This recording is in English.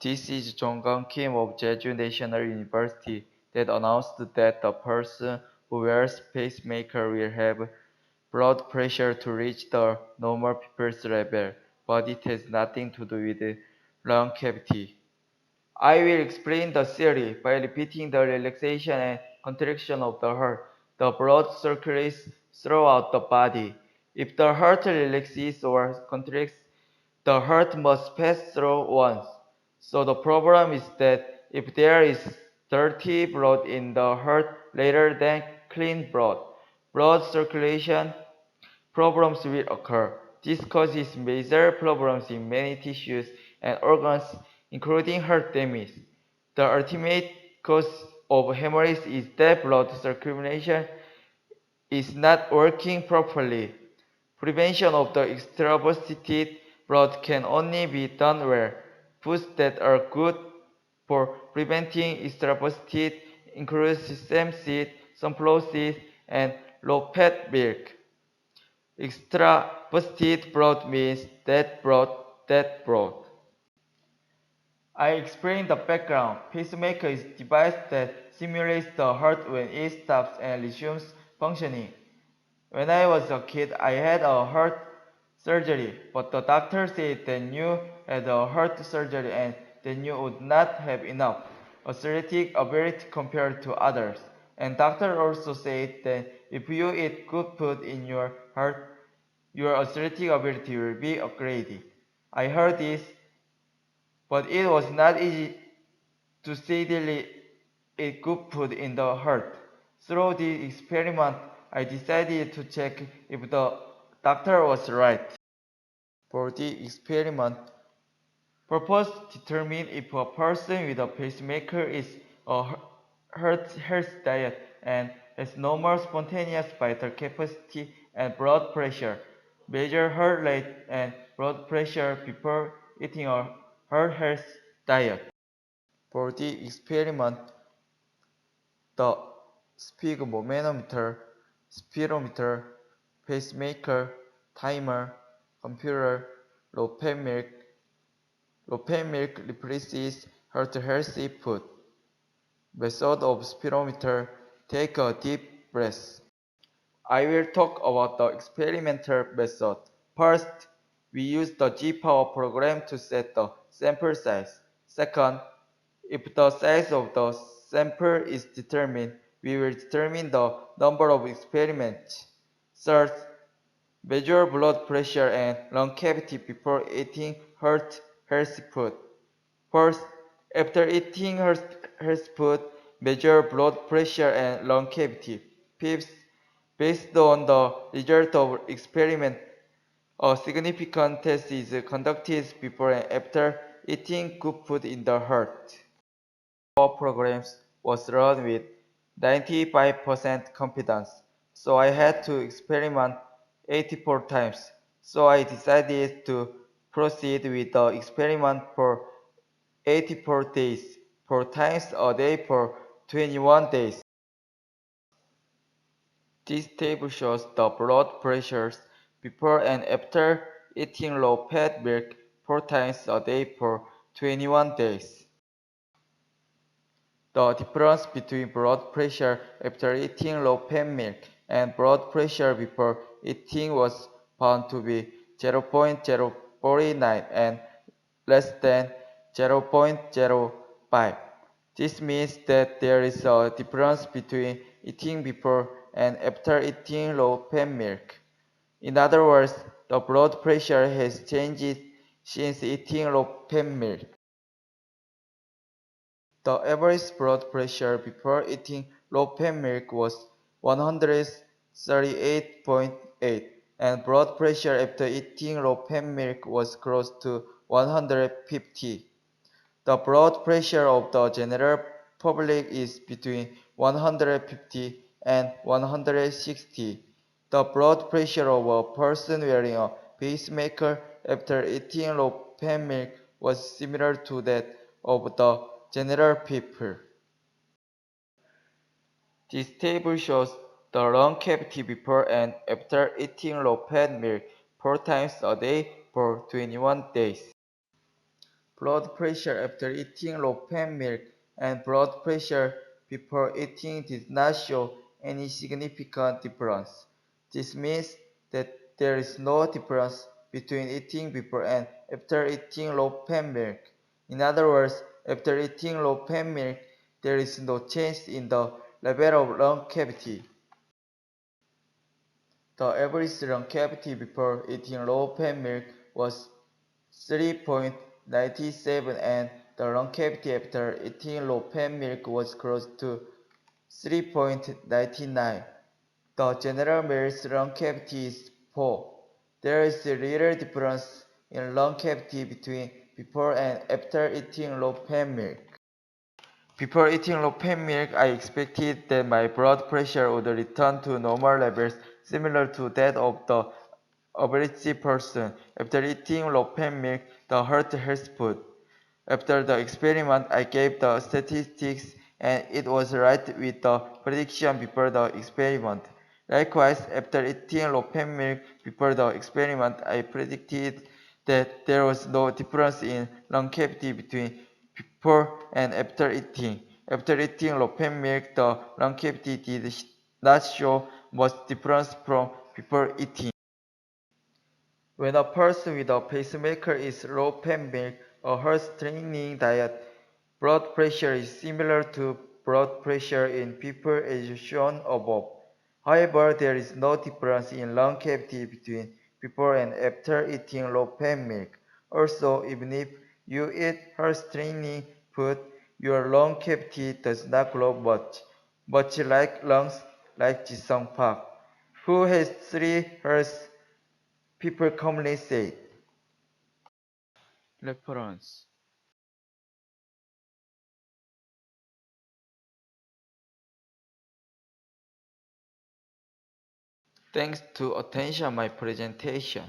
This is Jong Kim of Jeju National University that announced that the person who wears pacemaker will have blood pressure to reach the normal people's level, but it has nothing to do with lung cavity. I will explain the theory by repeating the relaxation and contraction of the heart. The blood circulates throughout the body. If the heart relaxes or contracts, the heart must pass through once. So the problem is that if there is dirty blood in the heart rather than clean blood circulation problems will occur. This causes major problems in many tissues and organs, including heart damage. The ultimate cause of hemorrhage is that blood circulation is not working properly. Prevention of the extravasated blood can only be done where foods that are good for preventing extravasated include sesame seed, sunflower seed, and low-fat milk. Extravasated blood means dead blood. I explained the background. Pacemaker is a device that simulates the heart when it stops and resumes functioning. When I was a kid, I had a heart surgery, but the doctor said that you had a heart surgery and that you would not have enough athletic ability compared to others. And doctor also said that if you eat good food in your heart, your athletic ability will be upgraded. I heard this, but it was not easy to steadily eat good food in the heart. Through the experiment, I decided to check if the doctor was right. For the experiment, purpose determine if a person with a pacemaker is a health diet and has normal spontaneous vital capacity and blood pressure. Measure heart rate and blood pressure before eating a heart health diet. For the experiment, the sphygmomanometer, speedometer, pacemaker, timer, computer, low-fat milk. Low-fat milk replaces heart healthy food. Method of speedometer. Take a deep breath. I will talk about the experimental method. First, we use the G-Power program to set the sample size. Second, if the size of the sample is determined, we will determine the number of experiments. Third, measure blood pressure and lung cavity before eating healthy food. First, after eating healthy food, measure blood pressure and lung cavity. Fifth, based on the result of experiment, a significant test is conducted before and after eating good food in the heart. Our programs was run with 95% confidence, so I had to experiment 84 times. So I decided to proceed with the experiment for 84 days, 4 times a day for 21 days. This table shows the blood pressures before and after eating low-fat milk 4 times a day for 21 days. The difference between blood pressure after eating low-fat milk and blood pressure before eating was found to be 0.049 and less than 0.05. This means that there is a difference between eating before and after eating low-fat milk. In other words, the blood pressure has changed since eating low-fat milk. The average blood pressure before eating low-fat milk was 138.8, and blood pressure after eating low-fat milk was close to 150. The blood pressure of the general public is between 150 and 160. The blood pressure of a person wearing a pacemaker after eating low-fat milk was similar to that of the general people. This table shows the lung cavity before and after eating low-fat milk 4 times a day for 21 days. blood pressure after eating low-fat milk and blood pressure before eating did not show any significant difference. This means that there is no difference between eating before and after eating low-fat milk. In other words, after eating low-fat milk, there is no change in the level of lung cavity. The average lung cavity before eating low-fat milk was 3.97 and the lung cavity after eating low-fat milk was close to 3.99. The general male's lung cavity is 4. There is little difference in lung cavity between before and after eating low-fat milk. Before eating low-fat milk, I expected that my blood pressure would return to normal levels similar to that of the average person. After eating low-fat milk, the heart health food. After the experiment, I gave the statistics and it was right with the prediction before the experiment. Likewise, after eating low-fat milk before the experiment, I predicted that there was no difference in lung cavity between before and after eating. After eating low-fat milk, the lung cavity did not show much difference from before eating. When a person with a pacemaker eats low-fat milk or heart-straining diet, blood pressure is similar to blood pressure in people as shown above. However, there is no difference in lung cavity between before and after eating low-fat milk. Also, even if you eat heart-straining food, your lung cavity does not grow much like lungs like Jisung Park, who has 3 hearts, people commonly say. Reference. Thanks to attention my presentation.